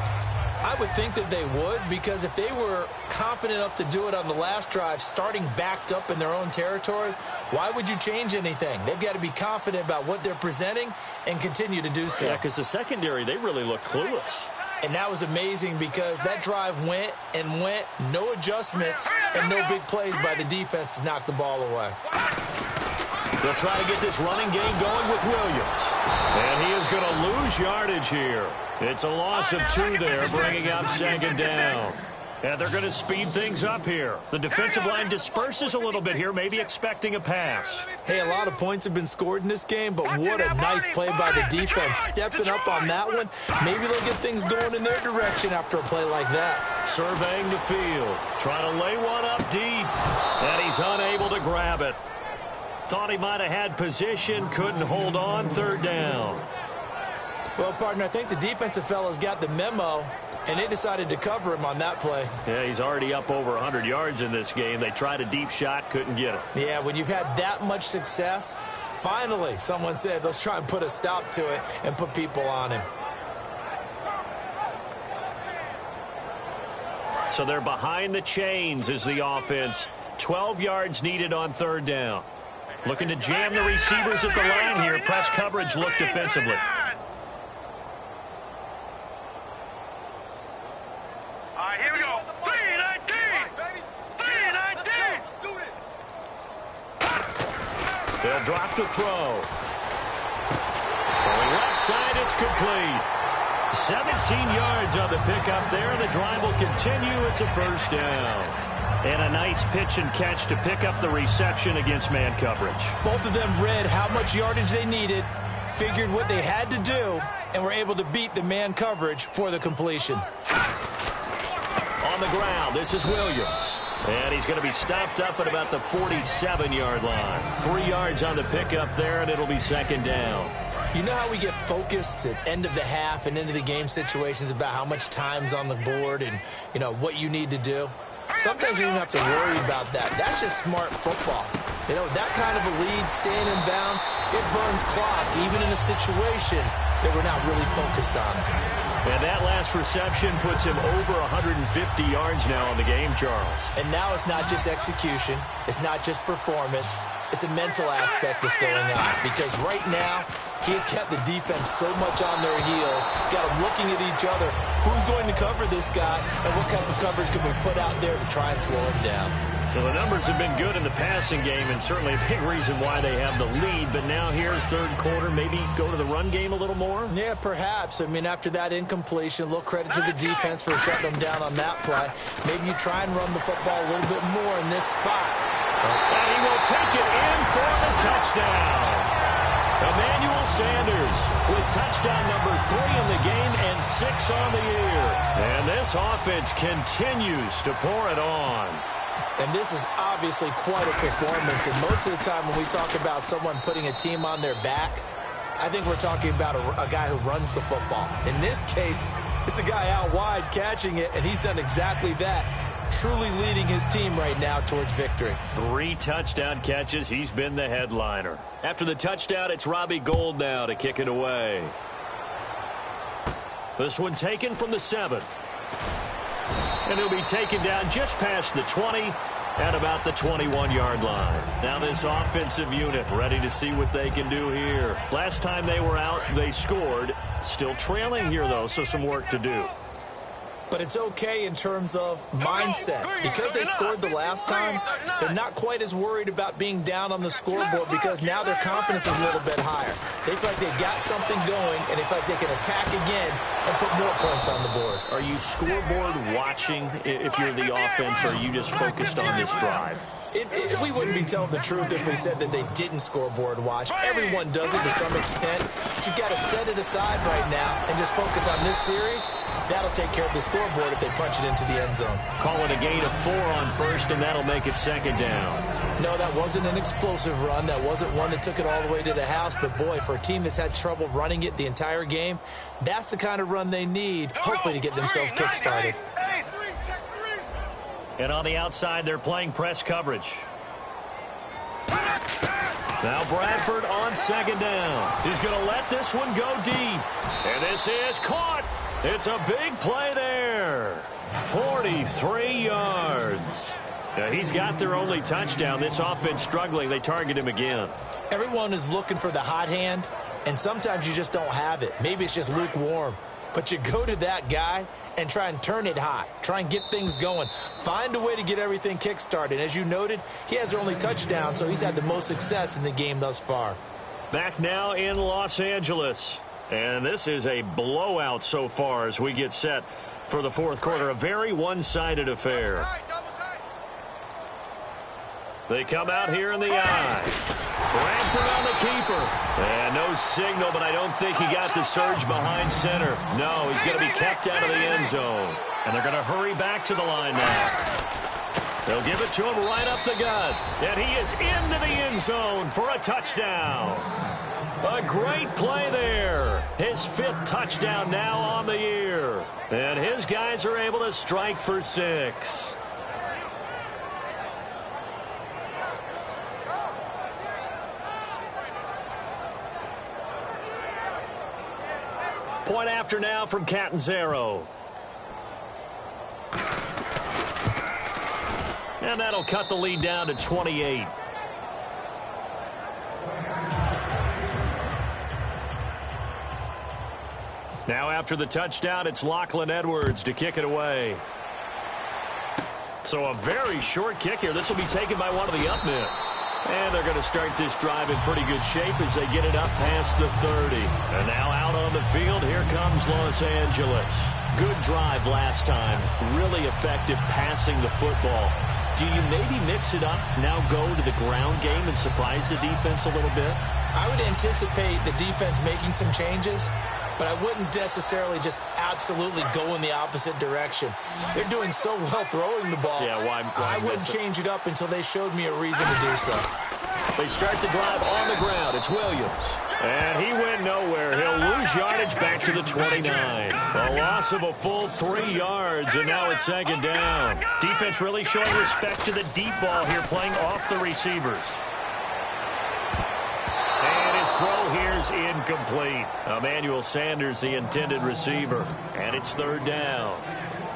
I would think that they would, because if they were confident enough to do it on the last drive, starting backed up in their own territory, why would you change anything? They've got to be confident about what they're presenting and continue to do so. Yeah, because the secondary, they really look clueless. And that was amazing because that drive went and went, no adjustments, and no big plays by the defense to knock the ball away. They'll try to get this running game going with Williams. And he is going to lose yardage here. It's a loss of 2 there, bringing up 2nd down. And they're going to speed things up here. The defensive line disperses a little bit here, maybe expecting a pass. Hey, a lot of points have been scored in this game, but what a nice play by the defense. Stepping up on that one, maybe they'll get things going in their direction after a play like that. Surveying the field, trying to lay one up deep, and he's unable to grab it. Thought he might have had position, couldn't hold on, 3rd down. Well, partner, I think the defensive fellas got the memo, and they decided to cover him on that play. Yeah, he's already up over 100 yards in this game. They tried a deep shot, couldn't get it. Yeah, when you've had that much success, finally, someone said, let's try and put a stop to it and put people on him. So they're behind the chains as the offense. 12 yards needed on 3rd down. Looking to jam the receivers at the line here. Press coverage look defensively. All right, here we go. 3-19. 3-19. They'll drop the throw. Going left side, it's complete. 17 yards on the pickup there, and the drive will continue. It's a 1st down. And a nice pitch and catch to pick up the reception against man coverage. Both of them read how much yardage they needed, figured what they had to do, and were able to beat the man coverage for the completion. On the ground, this is Williams. And he's going to be stopped up at about the 47-yard line. 3 yards on the pickup there, and it'll be 2nd down. You know how we get focused at end of the half and into the game situations about how much time's on the board and, you know, what you need to do? Sometimes you don't have to worry about that. That's just smart football. You know, that kind of a lead, staying in bounds, it burns clock, even in a situation that we're not really focused on. And that last reception puts him over 150 yards now on the game, Charles. And now it's not just execution. It's not just performance. It's a mental aspect that's going on. Because right now, he's got the defense so much on their heels, got them looking at each other. Who's going to cover this guy, and what kind of coverage can we put out there to try and slow him down? Well, the numbers have been good in the passing game, and certainly a big reason why they have the lead. But now here, third quarter, maybe go to the run game a little more? Yeah, perhaps. I mean, after that incompletion, a little credit to the defense for shutting them down on that play. Maybe you try and run the football a little bit more in this spot. And he will take it in for the touchdown. Emmanuel Sanders with touchdown number 3 in the game and 6 on the year. And this offense continues to pour it on. And this is obviously quite a performance. And most of the time when we talk about someone putting a team on their back, I think we're talking about a guy who runs the football. In this case, it's a guy out wide catching it, and he's done exactly that, truly leading his team right now towards victory. 3 touchdown catches. He's been the headliner. After the touchdown, it's Robbie Gould now to kick it away. This one taken from the 7. And he'll be taken down just past the 20 at about the 21-yard line. Now this offensive unit ready to see what they can do here. Last time they were out, they scored. Still trailing here, though, so some work to do. But it's okay in terms of mindset. Because they scored the last time, they're not quite as worried about being down on the scoreboard because now their confidence is a little bit higher. They feel like they've got something going, and they feel like they can attack again and put more points on the board. Are you scoreboard watching if you're the offense, or are you just focused on this drive? We wouldn't be telling the truth if we said that they didn't scoreboard watch. Everyone does it to some extent. But you've got to set it aside right now and just focus on this series. That'll take care of the scoreboard if they punch it into the end zone. Call it a gain of 4 on first, and that'll make it second down. No, that wasn't an explosive run. That wasn't one that took it all the way to the house. But, boy, for a team that's had trouble running it the entire game, that's the kind of run they need, hopefully, to get themselves kick-started. And on the outside, they're playing press coverage. Now Bradford on second down. He's going to let this one go deep. And this is caught. It's a big play there. 43 yards. Now he's got their only touchdown. This offense struggling. They target him again. Everyone is looking for the hot hand, and sometimes you just don't have it. Maybe it's just lukewarm. But you go to that guy and try and turn it hot. Try and get things going. Find a way to get everything kick-started. As you noted, he has their only touchdown, so he's had the most success in the game thus far. Back now in Los Angeles. And this is a blowout so far as we get set for the fourth quarter. A very one-sided affair. They come out here in the eye. Bradford on the keeper. And no signal, but I don't think he got the surge behind center. No, he's going to be kept out of the end zone. And they're going to hurry back to the line now. They'll give it to him right up the gut. And he is into the end zone for a touchdown. A great play there. His 5th touchdown now on the year. And his guys are able to strike for 6. Point after now from Catanzaro. And that'll cut the lead down to 28. Now after the touchdown, it's Lachlan Edwards to kick it away. So a very short kick here. This will be taken by one of the up men. And they're going to start this drive in pretty good shape as they get it up past the 30. And now out on the field, here comes Los Angeles. Good drive last time. Really effective passing the football. Do you maybe mix it up, now go to the ground game and surprise the defense a little bit? I would anticipate the defense making some changes, but I wouldn't necessarily just absolutely go in the opposite direction. They're doing so well throwing the ball. Yeah, why I wouldn't change it up until they showed me a reason to do so. They start the drive on the ground. It's Williams. And he went nowhere. He'll lose yardage back to the 29. A loss of a full 3 yards, and now it's second down. Defense really showing respect to the deep ball here, playing off the receivers. And his throw here fires incomplete. Emmanuel Sanders, the intended receiver. And it's third down.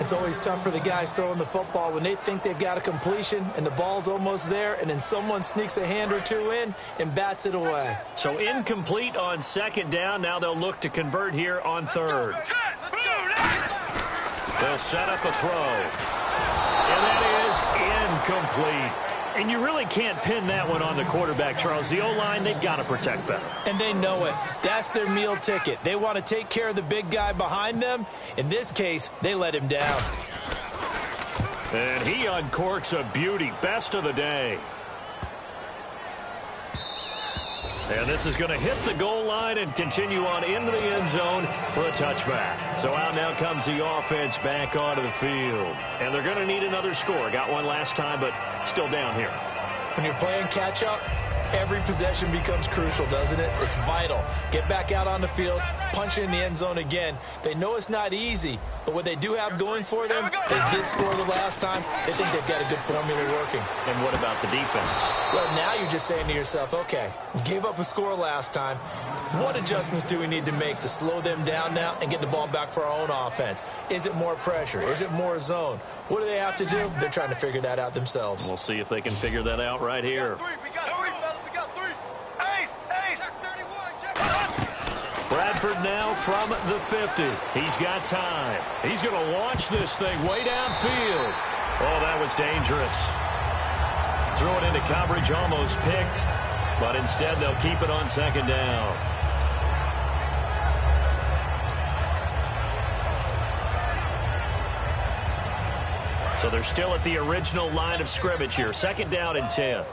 It's always tough for the guys throwing the football when they think they've got a completion and the ball's almost there, and then someone sneaks a hand or two in and bats it away. So incomplete on second down. Now they'll look to convert here on third. They'll set up a throw. And that is incomplete. And you really can't pin that one on the quarterback, Charles. The O-line, they've got to protect better. And they know it. That's their meal ticket. They want to take care of the big guy behind them. In this case, they let him down. And he uncorks a beauty. Best of the day. And this is going to hit the goal line and continue on into the end zone for a touchback. So out now comes the offense back onto the field. And they're going to need another score. Got one last time, but still down here. When you're playing catch-up, every possession becomes crucial, doesn't it? It's vital. Get back out on the field, punch in the end zone again. They know it's not easy, but what they do have going for them, they did score the last time. They think they've got a good formula working. And what about the defense? Well, now you're just saying to yourself, okay, we gave up a score last time. What adjustments do we need to make to slow them down now and get the ball back for our own offense? Is it more pressure? Is it more zone? What do they have to do? They're trying to figure that out themselves. We'll see if they can figure that out right here. Bradford now from the 50. He's got time. He's going to launch this thing way downfield. Oh, that was dangerous. Throw it into coverage, almost picked. But instead, they'll keep it on second down. So they're still at the original line of scrimmage here. Second down and 10.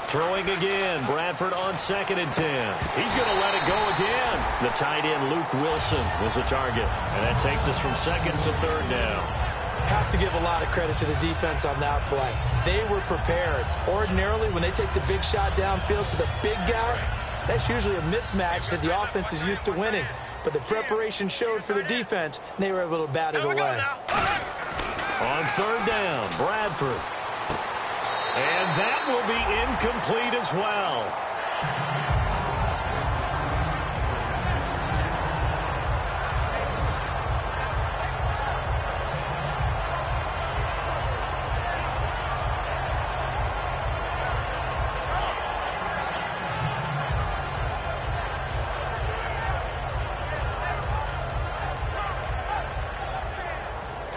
Throwing again. Bradford on second and 10. He's going to let it go again. The tight end, Luke Wilson, was the target. And that takes us from second to third down. Have to give a lot of credit to the defense on that play. They were prepared. Ordinarily, when they take the big shot downfield to the big guy, that's usually a mismatch that the offense is used to winning. But the preparation showed for the defense, and they were able to bat it away. On third down, Bradford. And that will be incomplete as well.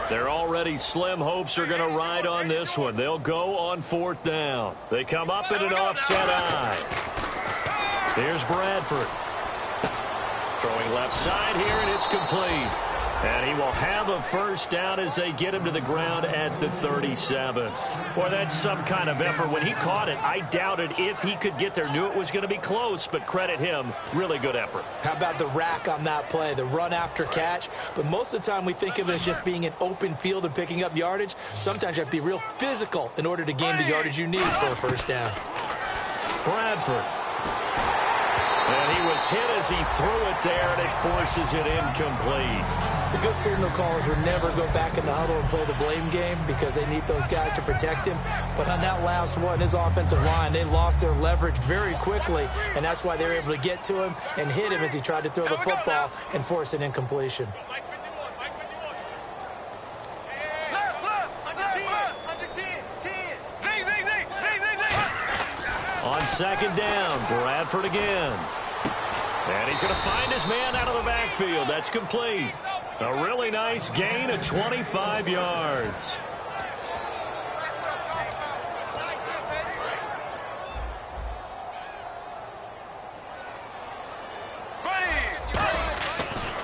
Their already slim hopes are going to ride on this one. They'll go on fourth down. They come up in an offset eye. Here's Bradford. Throwing left side here, and it's complete. And he will have a first down as they get him to the ground at the 37. Boy, that's some kind of effort. When he caught it, I doubted if he could get there. Knew it was going to be close, but credit him. Really good effort. How about the rack on that play, the run after catch? But most of the time we think of it as just being an open field and picking up yardage. Sometimes you have to be real physical in order to gain the yardage you need for a first down. Bradford. And he was hit as he threw it there, and it forces it incomplete. The good signal callers would never go back in the huddle and play the blame game because they need those guys to protect him. But on that last one, his offensive line, they lost their leverage very quickly, and that's why they were able to get to him and hit him as he tried to throw the football and force an incompletion. On second down, Bradford again. And he's going to find his man out of the backfield. That's complete. A really nice gain of 25 yards.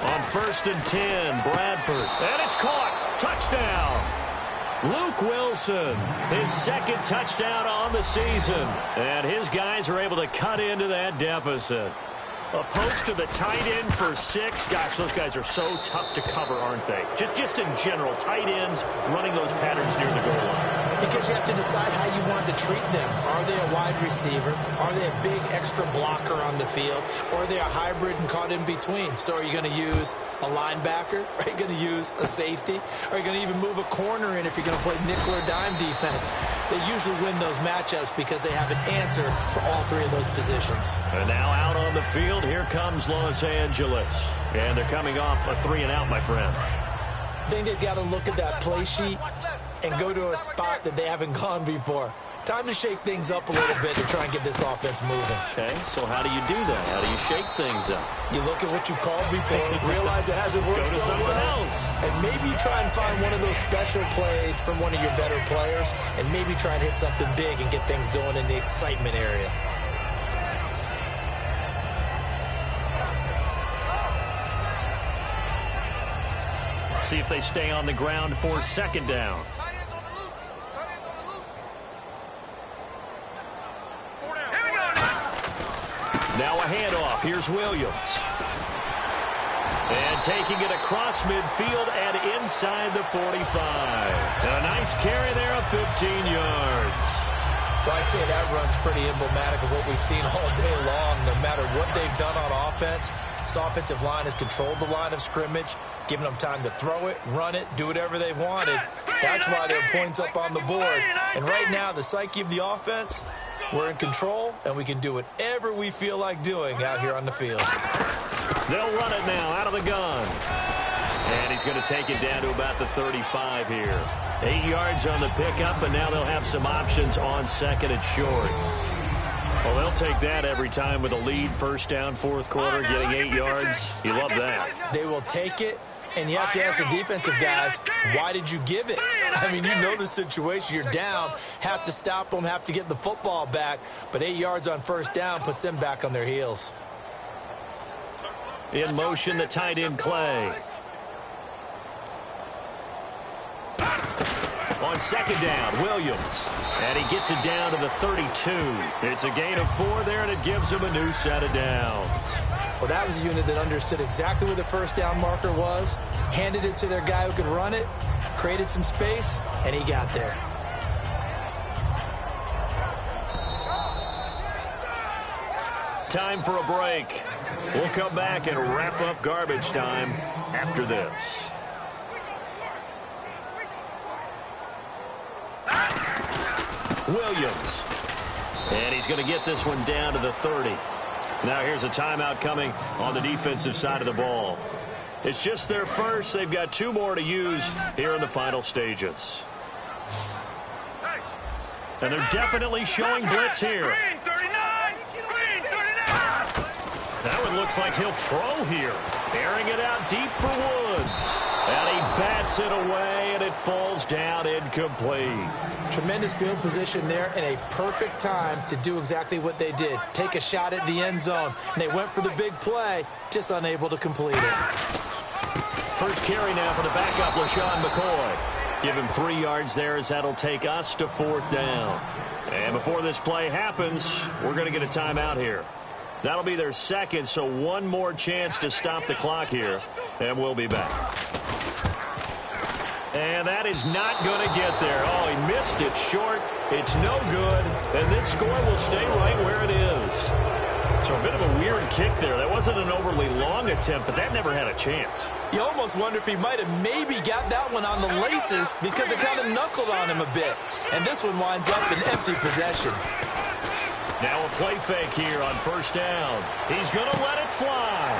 On first and 10, Bradford. And it's caught. Touchdown. Luke Wilson, his second touchdown on the season. And his guys are able to cut into that deficit. A post to the tight end for 6. Gosh, those guys are so tough to cover, aren't they? Just in general, tight ends running those patterns near the goal line. Because you have to decide how you want to treat them. Are they a wide receiver? Are they a big extra blocker on the field? Or are they a hybrid and caught in between? So are you going to use a linebacker? Are you going to use a safety? Are you going to even move a corner in if you're going to play nickel or dime defense? They usually win those matchups because they have an answer for all three of those positions. And now out on the field, here comes Los Angeles. And they're coming off a 3-and-out, my friend. I think they've got to look at that play sheet and go to a spot that they haven't gone before. Time to shake things up a little bit to try and get this offense moving. Okay, so how do you do that? How do you shake things up? You look at what you've called before, realize it hasn't worked Go to so something well, else. and maybe you try and find one of those special plays from one of your better players, and maybe try and hit something big and get things going in the excitement area. See if they stay on the ground for second down. Now a handoff. Here's Williams. And taking it across midfield and inside the 45. And a nice carry there of 15 yards. Well, I'd say that run's pretty emblematic of what we've seen all day long. No matter what they've done on offense, this offensive line has controlled the line of scrimmage, giving them time to throw it, run it, do whatever they've wanted. That's why there are points up on the board. And right now, the psyche of the offense, we're in control, and we can do whatever we feel like doing out here on the field. They'll run it now out of the gun. And he's going to take it down to about the 35 here. 8 yards on the pickup, and now they'll have some options on second and short. Well, they'll take that every time with a lead, first down, fourth quarter, getting 8 yards. You love that. They will take it, and you have to ask the defensive guys, why did you give it? I mean, you know the situation. You're down, have to stop them, have to get the football back, but 8 yards on first down puts them back on their heels. In motion, the tight end Clay. On second down, Williams. And he gets it down to the 32. It's a gain of 4 there, and it gives him a new set of downs. Well, that was a unit that understood exactly where the first down marker was, handed it to their guy who could run it, created some space, and he got there. Time for a break. We'll come back and wrap up garbage time after this. Williams. And he's going to get this one down to the 30. Now here's a timeout coming on the defensive side of the ball. It's just their first. They've got 2 more to use here in the final stages. And they're definitely showing blitz here. That one looks like he'll throw here. Airing it out deep for Woods. And he bats it away, and it falls down incomplete. Tremendous field position there and a perfect time to do exactly what they did. Take a shot at the end zone. And they went for the big play, just unable to complete it. First carry now for the backup, LaShawn McCoy. Give him 3 yards there as that'll take us to 4th down. And before this play happens, we're going to get a timeout here. That'll be their second, so one more chance to stop the clock here, and we'll be back. And that is not going to get there. Oh, he missed it short. It's no good, and this score will stay right where it is. So a bit of a weird kick there. That wasn't an overly long attempt, but that never had a chance. You almost wonder if he might have maybe got that one on the laces because it kind of knuckled on him a bit. And this one winds up in empty possession. Now a play fake here on first down. He's going to let it fly.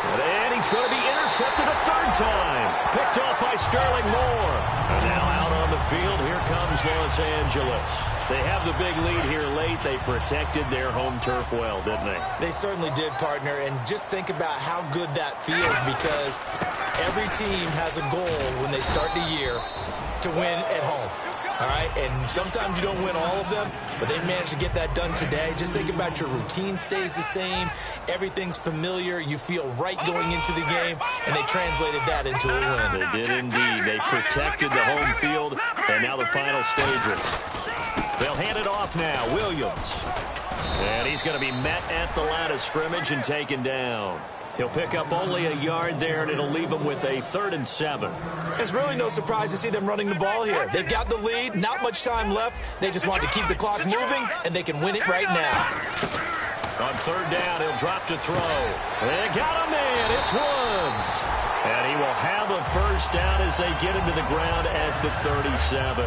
And he's going to be intercepted a 3rd time. Picked off by Sterling Moore. And now out on the field, here comes Los Angeles. They have the big lead here late. They protected their home turf well, didn't they? They certainly did, partner. And just think about how good that feels because every team has a goal when they start the year to win at home. All right, and sometimes you don't win all of them, but they managed to get that done today. Just think about your routine stays the same. Everything's familiar. You feel right going into the game, and they translated that into a win. They did indeed. They protected the home field, and now the final stages. They'll hand it off now. Williams. And he's going to be met at the line of scrimmage and taken down. He'll pick up only a yard there, and it'll leave him with a 3rd and 7. It's really no surprise to see them running the ball here. They've got the lead, not much time left. They just want to keep the clock moving, and they can win it right now. On 3rd down, he'll drop to throw. They got a man. It's Woods. And he will have a 1st down as they get him to the ground at the 37.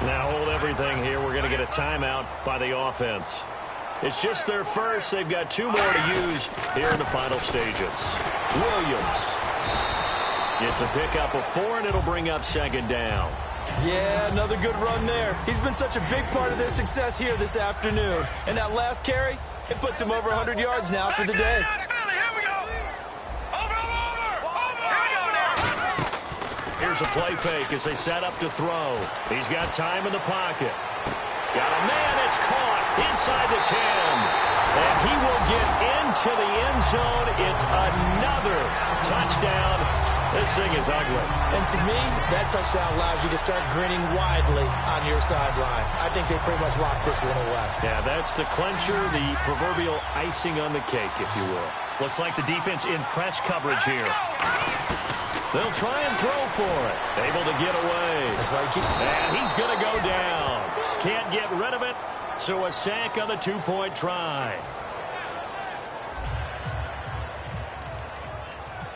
Now hold everything here. We're going to get a timeout by the offense. It's just their first. They've got 2 more to use here in the final stages. Williams gets a pickup of 4, and it'll bring up 2nd down. Yeah, another good run there. He's been such a big part of their success here this afternoon. And that last carry, it puts him over 100 yards now for the day. Here's a play fake as they set up to throw. He's got time in the pocket. Got a man. It's caught inside the 10. And he will get into the end zone. It's another touchdown. This thing is ugly. And to me, that touchdown allows you to start grinning widely on your sideline. I think they pretty much locked this one away. Yeah, that's the clincher, the proverbial icing on the cake, if you will. Looks like the defense in press coverage here. They'll try and throw for it. Able to get away. That's why you keep... And he's going to go down. Can't get rid of it. So a sack on the 2-point try.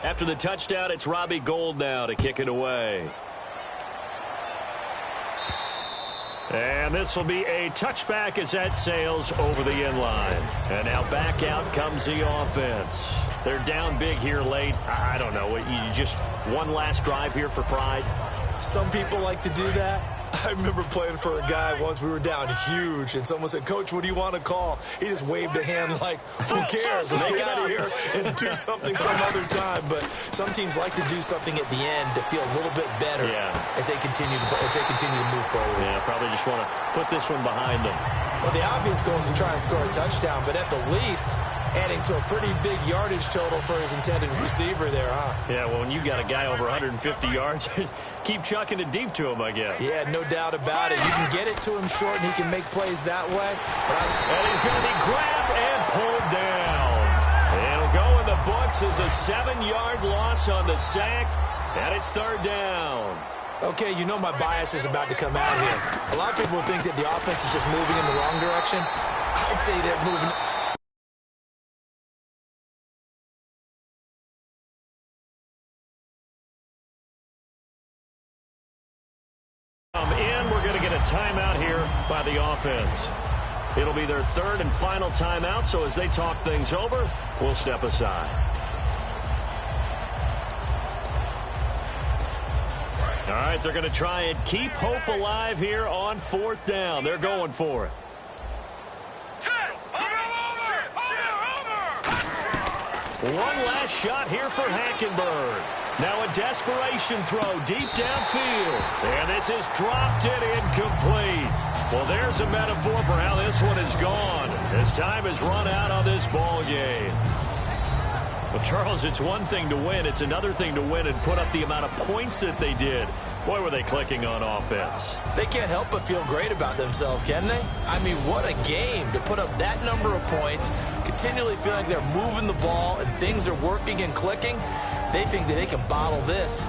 After the touchdown, it's Robbie Gould now to kick it away. And this will be a touchback as that sails over the end line. And now back out comes the offense. They're down big here late. I don't know. You just one last drive here for pride? Some people like to do that. I remember playing for a guy once. We were down huge, and someone said, "Coach, what do you want to call?" He just waved a hand like, "Who cares? Let's get out of here and do something some other time." But some teams like to do something at the end to feel a little bit better as they continue to move forward. Yeah, probably just want to put this one behind them. Well, the obvious goal is to try and score a touchdown, but at the least, adding to a pretty big yardage total for his intended receiver there, huh? Yeah, well, when you got a guy over 150 yards, keep chucking it deep to him, I guess. Yeah, no doubt about it. You can get it to him short, and he can make plays that way. And he's going to be grabbed and pulled down. It'll go in the books as a 7-yard loss on the sack, and it's 3rd down. Okay, you know my bias is about to come out here. A lot of people think that the offense is just moving in the wrong direction. I'd say they're moving... We're going to get a timeout here by the offense. It'll be their 3rd and final timeout, so as they talk things over, we'll step aside. All right, they're going to try and keep hope alive here on 4th down. They're going for it. One last shot here for Hackenberg. Now a desperation throw deep downfield. And this is dropped and incomplete. Well, there's a metaphor for how this one is gone. As time has run out on this ball game. Well, Charles, it's one thing to win. It's another thing to win and put up the amount of points that they did. Boy, were they clicking on offense. They can't help but feel great about themselves, can they? I mean, what a game to put up that number of points, continually feeling like they're moving the ball and things are working and clicking. They think that they can bottle this